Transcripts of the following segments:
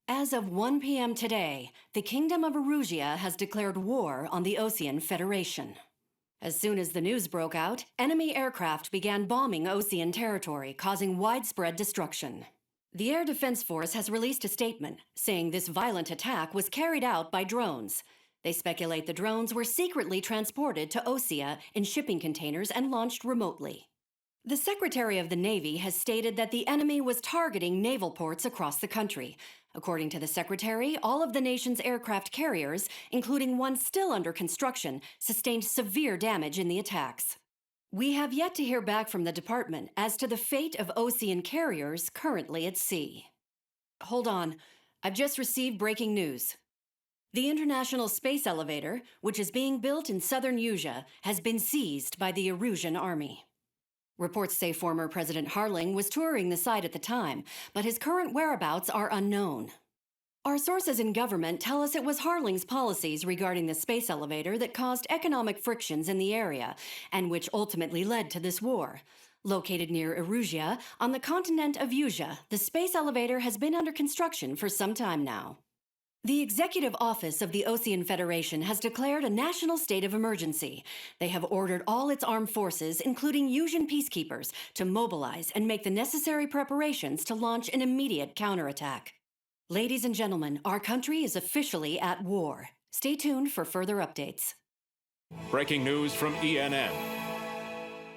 As of 1 p.m. today, the Kingdom of Erusia has declared war on the Osean Federation. As soon as the news broke out, enemy aircraft began bombing Osean territory, causing widespread destruction. The Air Defense Force has released a statement saying this violent attack was carried out by drones. They speculate the drones were secretly transported to Osea in shipping containers and launched remotely. The Secretary of the Navy has stated that the enemy was targeting naval ports across the country. According to the Secretary, all of the nation's aircraft carriers, including one still under construction, sustained severe damage in the attacks. We have yet to hear back from the department as to the fate of Osean carriers currently at sea. Hold on, I've just received breaking news. The International Space Elevator, which is being built in southern Usea, has been seized by the Erusian Army. Reports say former President Harling was touring the site at the time, but his current whereabouts are unknown. Our sources in government tell us it was Harling's policies regarding the space elevator that caused economic frictions in the area, and which ultimately led to this war. Located near Erusia, on the continent of Usea, the space elevator has been under construction for some time now. The Executive Office of the Osean Federation has declared a national state of emergency. They have ordered all its armed forces, including Usian peacekeepers, to mobilize and make the necessary preparations to launch an immediate counterattack. Ladies and gentlemen, our country is officially at war. Stay tuned for further updates. Breaking news from ENN.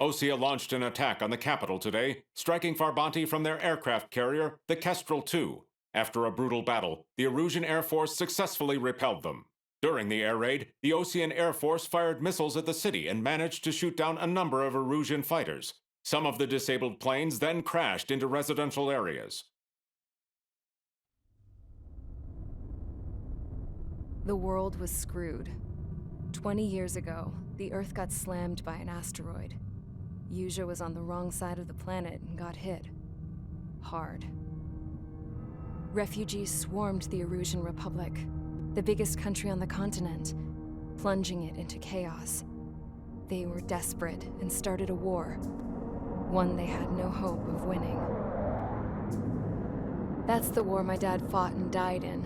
Osea launched an attack on the capital today, striking Farbanti from their aircraft carrier, the Kestrel II. After a brutal battle, the Erusian Air Force successfully repelled them. During the air raid, the Osean Air Force fired missiles at the city and managed to shoot down a number of Erusian fighters. Some of the disabled planes then crashed into residential areas. The world was screwed. 20 years ago, the Earth got slammed by an asteroid. Usea was on the wrong side of the planet and got hit. Hard. Refugees swarmed the Erusian Republic, the biggest country on the continent, plunging it into chaos. They were desperate and started a war, one they had no hope of winning. That's the war my dad fought and died in.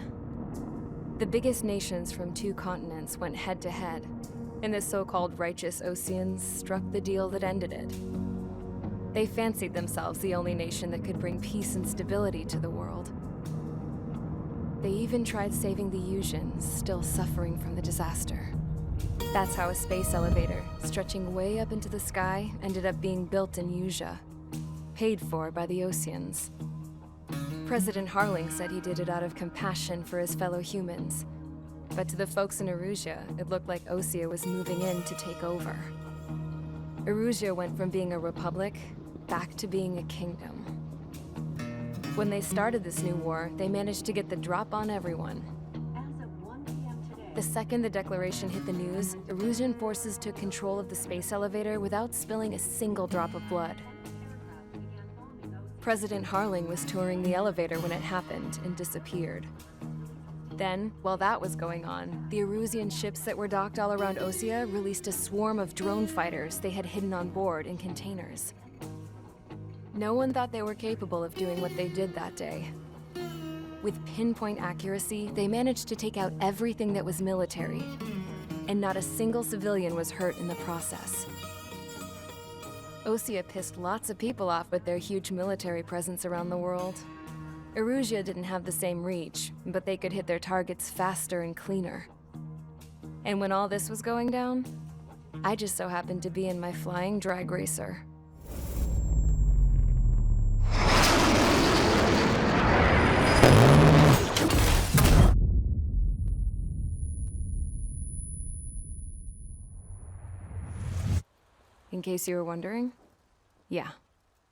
The biggest nations from 2 continents went head-to-head, and the so-called righteous Oseans struck the deal that ended it. They fancied themselves the only nation that could bring peace and stability to the world. They even tried saving the Usians, still suffering from the disaster. That's how a space elevator, stretching way up into the sky, ended up being built in Usea, paid for by the Oseans. President Harling said he did it out of compassion for his fellow humans. But to the folks in Erusia, it looked like Osea was moving in to take over. Erusia went from being a republic back to being a kingdom. When they started this new war, they managed to get the drop on everyone. As of 1 p.m. today, The second the declaration hit the news, Erusian forces took control of the space elevator without spilling a single drop of blood. President Harling was touring the elevator when it happened and disappeared. Then, while that was going on, the Erusian ships that were docked all around Osea released a swarm of drone fighters they had hidden on board in containers. No one thought they were capable of doing what they did that day. With pinpoint accuracy, they managed to take out everything that was military, and not a single civilian was hurt in the process. Osea pissed lots of people off with their huge military presence around the world. Erusia didn't have the same reach, but they could hit their targets faster and cleaner. And when all this was going down, I just so happened to be in my flying drag racer. In case you were wondering, yeah,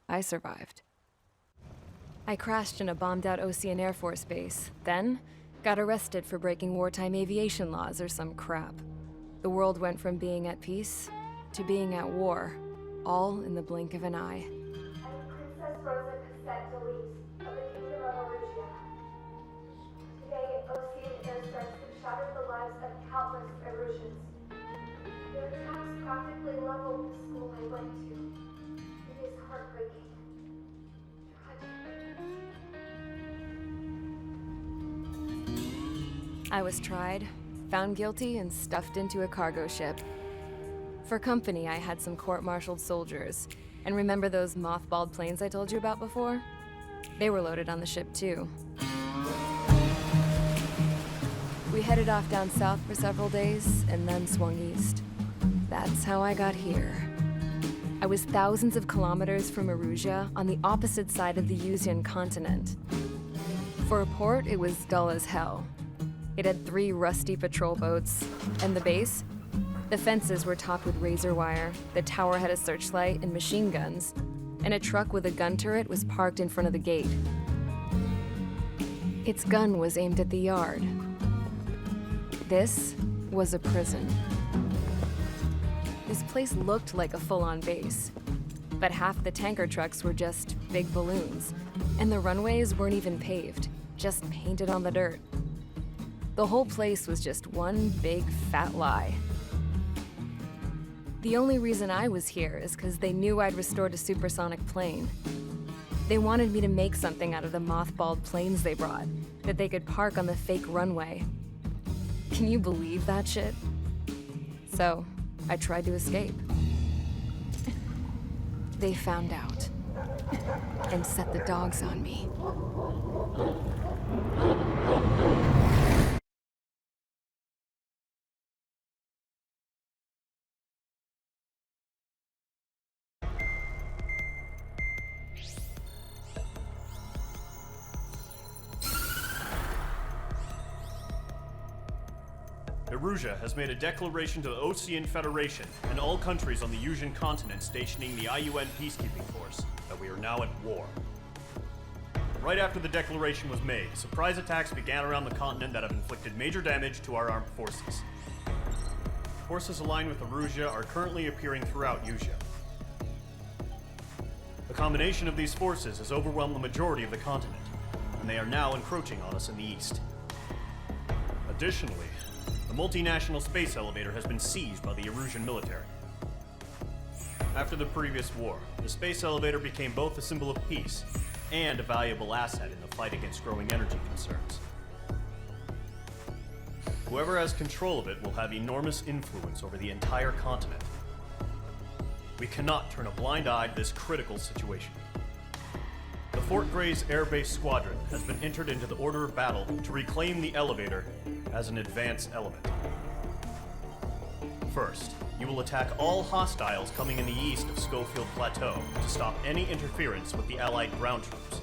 I survived. I crashed in a bombed-out Osean Air Force base, then got arrested for breaking wartime aviation laws or some crap. The world went from being at peace to being at war, all in the blink of an eye. I am Princess Rosa Cassette Delise of the Kingdom of Erusia. Today, Osean airstrikes have shattered the lives of countless Erusians. Their attacks practically leveled the school I went to. It is heartbreaking, tragic, I was tried, found guilty, and stuffed into a cargo ship. For company, I had some court-martialed soldiers. And remember those mothballed planes I told you about before? They were loaded on the ship, too. We headed off down south for several days, and then swung east. That's how I got here. I was thousands of kilometers from Erusia, on the opposite side of the Yuzian continent. For a port, it was dull as hell. It had 3 rusty patrol boats, and the base? The fences were topped with razor wire, the tower had a searchlight and machine guns, and a truck with a gun turret was parked in front of the gate. Its gun was aimed at the yard. This was a prison. This place looked like a full-on base, but half the tanker trucks were just big balloons, and the runways weren't even paved, just painted on the dirt. The whole place was just one big fat lie. The only reason I was here is because they knew I'd restored a supersonic plane. They wanted me to make something out of the mothballed planes they brought, that they could park on the fake runway. Can you believe that shit? So, I tried to escape. They found out, and set the dogs on me. Erusia has made a declaration to the Ocean Federation and all countries on the Yuzian continent stationing the IUN peacekeeping force that we are now at war. Right after the declaration was made, surprise attacks began around the continent that have inflicted major damage to our armed forces. Forces aligned with Erusia are currently appearing throughout Yusia. The combination of these forces has overwhelmed the majority of the continent, and they are now encroaching on us in the east. Additionally, the multinational space elevator has been seized by the Erusian military. After the previous war, the space elevator became both a symbol of peace and a valuable asset in the fight against growing energy concerns. Whoever has control of it will have enormous influence over the entire continent. We cannot turn a blind eye to this critical situation. The Fort Gray's Air Base Squadron has been entered into the order of battle to reclaim the elevator as an advance element. First, you will attack all hostiles coming in the east of Schofield Plateau to stop any interference with the Allied ground troops.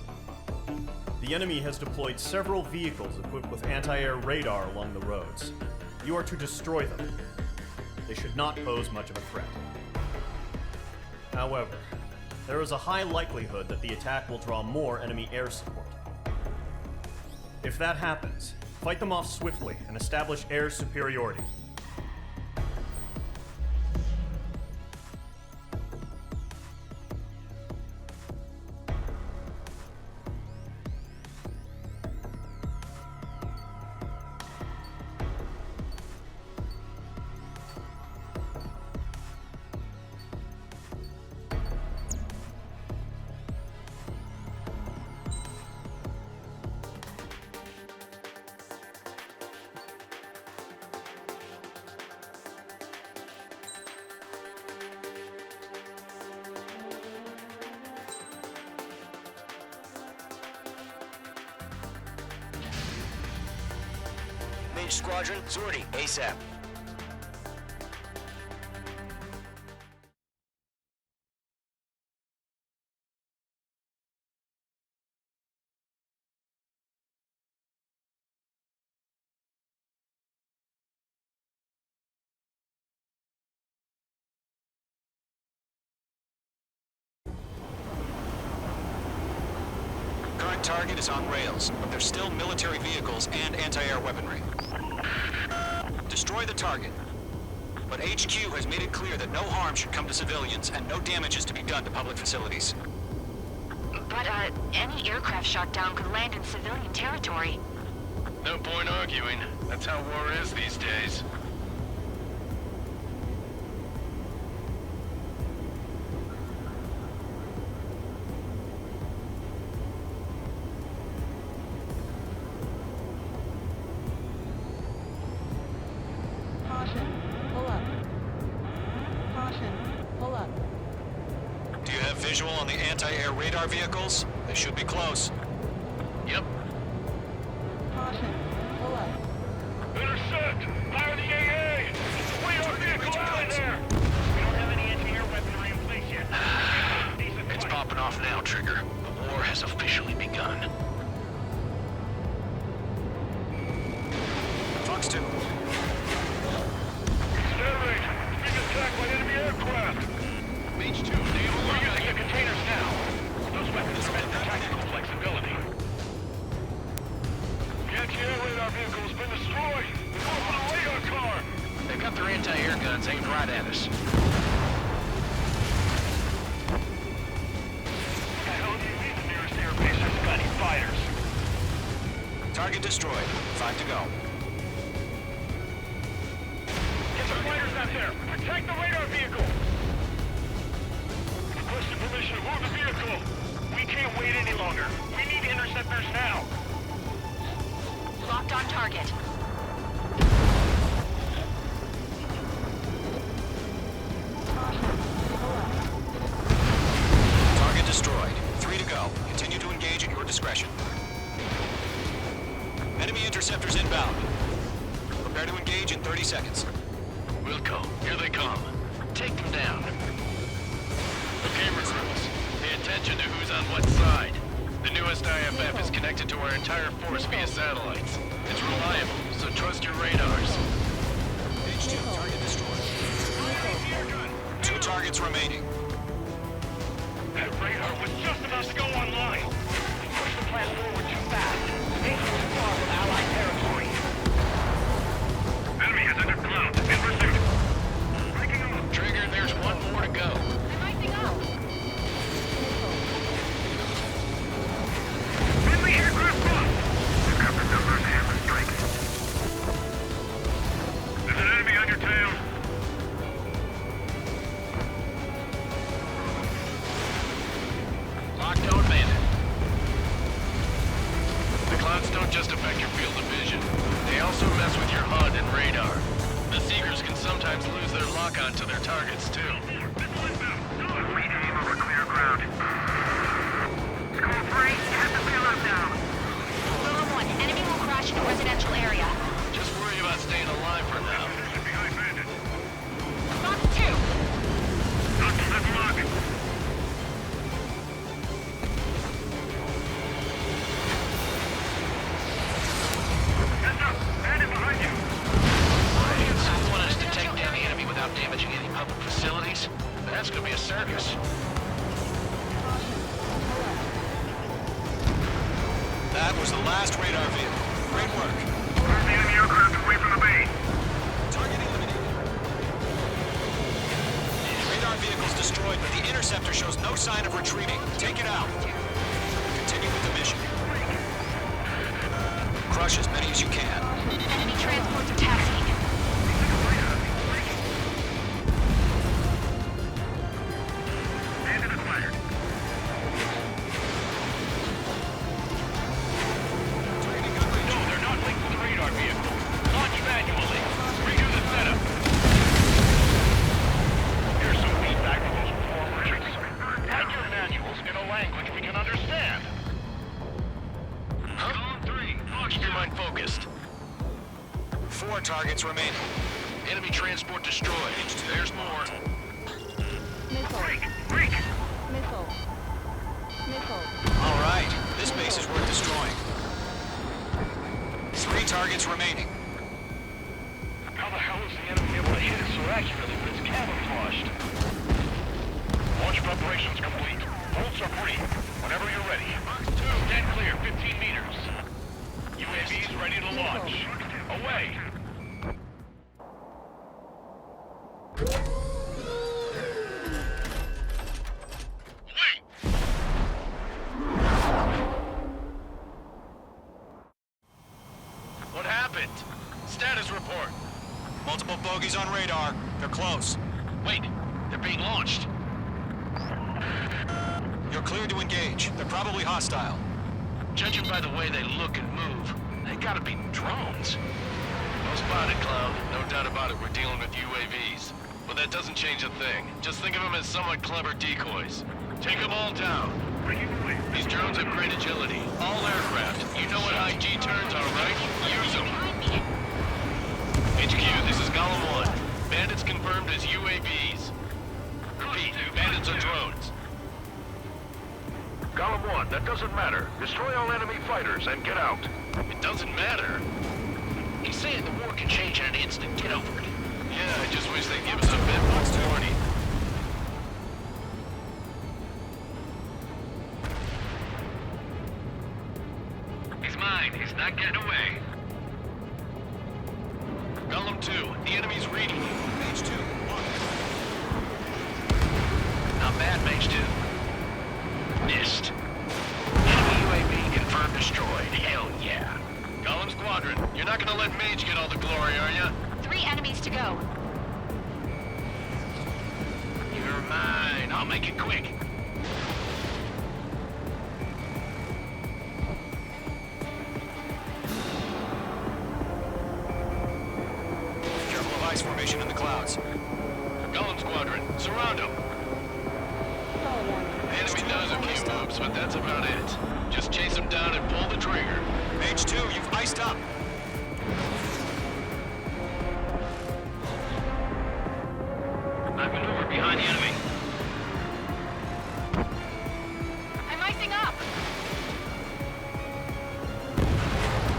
The enemy has deployed several vehicles equipped with anti-air radar along the roads. You are to destroy them. They should not pose much of a threat. However, there is a high likelihood that the attack will draw more enemy air support. If that happens, fight them off swiftly and establish air superiority. Mage Squadron, sortie, ASAP. Current target is on rails, but there's still military vehicles and anti-air weaponry. Destroy the target. But HQ has made it clear that no harm should come to civilians and no damage is to be done to public facilities. But, any aircraft shot down could land in civilian territory. No point arguing. That's how war is these days. visual on the anti-air radar vehicles? They should be close. Yep. Caution. Pull up. Intercept! Fire the AA! Radar vehicle out of there! We don't have any anti-air weaponry in place yet. It's popping off now, Trigger. The war has officially begun. Fox 2. Federate! Being attacked by enemy aircraft! Mage 2, We're using the containers now. Those weapons are meant for tactical flexibility. The anti-air radar vehicle has been destroyed! They're going for the radar car! They've got their anti-air guns aimed right at us. The hell do you mean the nearest air base hasn't got any fighters? Target destroyed. 5 to go. Get the fighters out there! Protect the radar vehicle! Requested permission to move the vehicle! We can't wait any longer. We need interceptors now! Locked on target. Target destroyed. 3 to go. Continue to engage at your discretion. Enemy interceptors inbound. Prepare to engage in 30 seconds. Wilco, here they come. Take them down. Okay, recruits. Pay attention to who's on what side. The newest IFF is connected to our entire force via satellites. It's reliable, so trust your radars. H2, target destroyed. 2 targets remaining. That radar was just about to go online. We pushed the plan forward too fast. Making too far from Allied territory. Enemy is under cloud. In pursuit. Breaking them up. Trigger, there's one more to go. I'm rising up. Friendly aircraft lost. Pick up the number and hammer strike. There's an enemy on your tail. Lockdown bandit. The clouds don't just affect your field of vision. They also mess with your HUD and radar. The Seekers can sometimes lose their lock-on to their targets, too. We aim over clear ground. Score 3, have to bail out now. Lilo 1, enemy will crash into residential area. Just worry about staying alive for now. Behind bandit. Fox 2. Not to that lock. Heads up, bandit behind you. You want us to take down the enemy without damaging any public facilities? That's gonna be a circus. That was the last radar vehicle. Great work. Turn the enemy aircraft away from the bay. Target eliminated. Radar vehicle's destroyed, but the interceptor shows no sign of retreating. Take it out. Continue with the mission. Crush as many as you can. Enemy transports are taxiing. Bandit acquired. No, they're not linked to the radar vehicle. Launch manually. Redo the setup. Here's some feedback from those performers. Write your manuals in a language we can understand. Huh? 3, Keep your mind focused. 4 targets remaining. Enemy transport destroyed. There's more. Missile. break. Missile. Missile. All right, this base is worth destroying. 3 targets remaining. How the hell is the enemy able to hit it so accurately when it's camouflaged? Launch preparations complete. Bolts are free. Whenever you're ready. 2, dead clear, 15 meters. UAVs ready to launch. Away. What happened? Status report. Multiple bogeys on radar. They're close. Wait, they're being launched. You're cleared to engage. They're probably hostile. Judging by the way they look and move, they gotta be drones. Well spotted, Cloud. No doubt about it, we're dealing with UAVs. But that doesn't change a thing. Just think of them as somewhat clever decoys. Take them all down. These drones have great agility. All aircraft. You know what high G turns are, right? Use them. HQ, this is Golem 1. Bandits confirmed as UAVs. Repeat, bandits are drones. Golem 1, that doesn't matter. Destroy all enemy fighters and get out. It doesn't matter. He's saying the war can change in an instant. Get over it. Yeah, I just wish they'd give us a bit more warning. He's mine. He's not getting away. Golem 2, the enemy's reading you. Mage 2, not bad, Mage 2. Missed. Enemy UAV confirmed destroyed. Hell yeah. Golem Squadron, you're not gonna let Mage get all the glory, are ya? 3 enemies to go. You're mine. I'll make it quick. Careful of ice formation in the clouds. Golem Squadron, surround him. The enemy does a few moves, but that's about it. Just chase him down and pull the trigger. Mage 2, you've iced up. I maneuver behind the enemy. I'm icing up.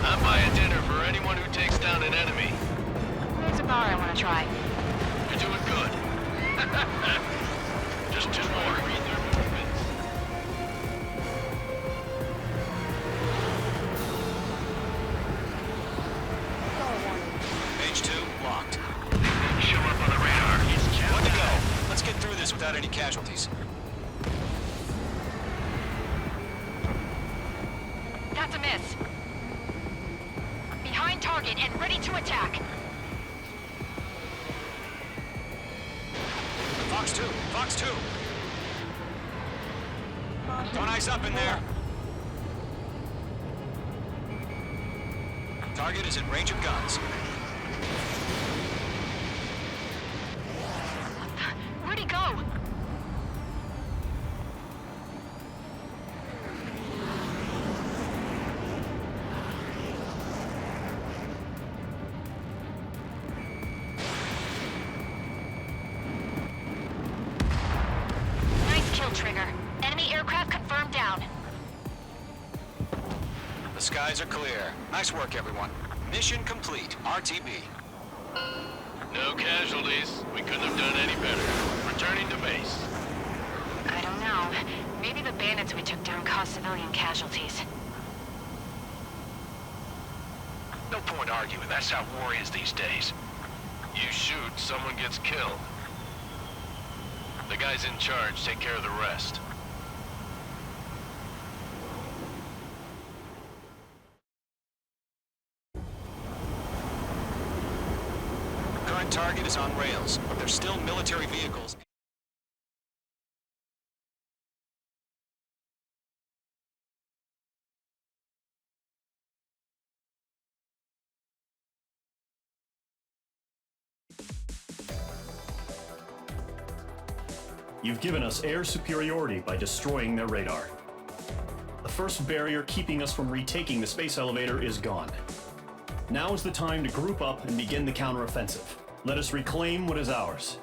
I'm buying dinner for anyone who takes down an enemy. There's a bar I want to try. You're doing good. Just 2 more. Read their movements. Mage 2, locked. Show up on the radar. One to go. Let's get through this without any casualties. That's a miss. Behind target and ready to attack. Fox 2, Fox 2. Don't ice up in there. Target is in range of guns. Where'd he go? Nice kill, Trigger. Enemy aircraft confirmed down. The skies are clear. Nice work, everyone. Mission complete. RTB. No casualties. We couldn't have done any better. Returning to base. I don't know. Maybe the bandits we took down caused civilian casualties. No point arguing. That's how war is these days. You shoot, someone gets killed. The guys in charge take care of the rest. Current target is on rails, but there's still military vehicles. You've given us air superiority by destroying their radar. The first barrier keeping us from retaking the space elevator is gone. Now is the time to group up and begin the counteroffensive. Let us reclaim what is ours.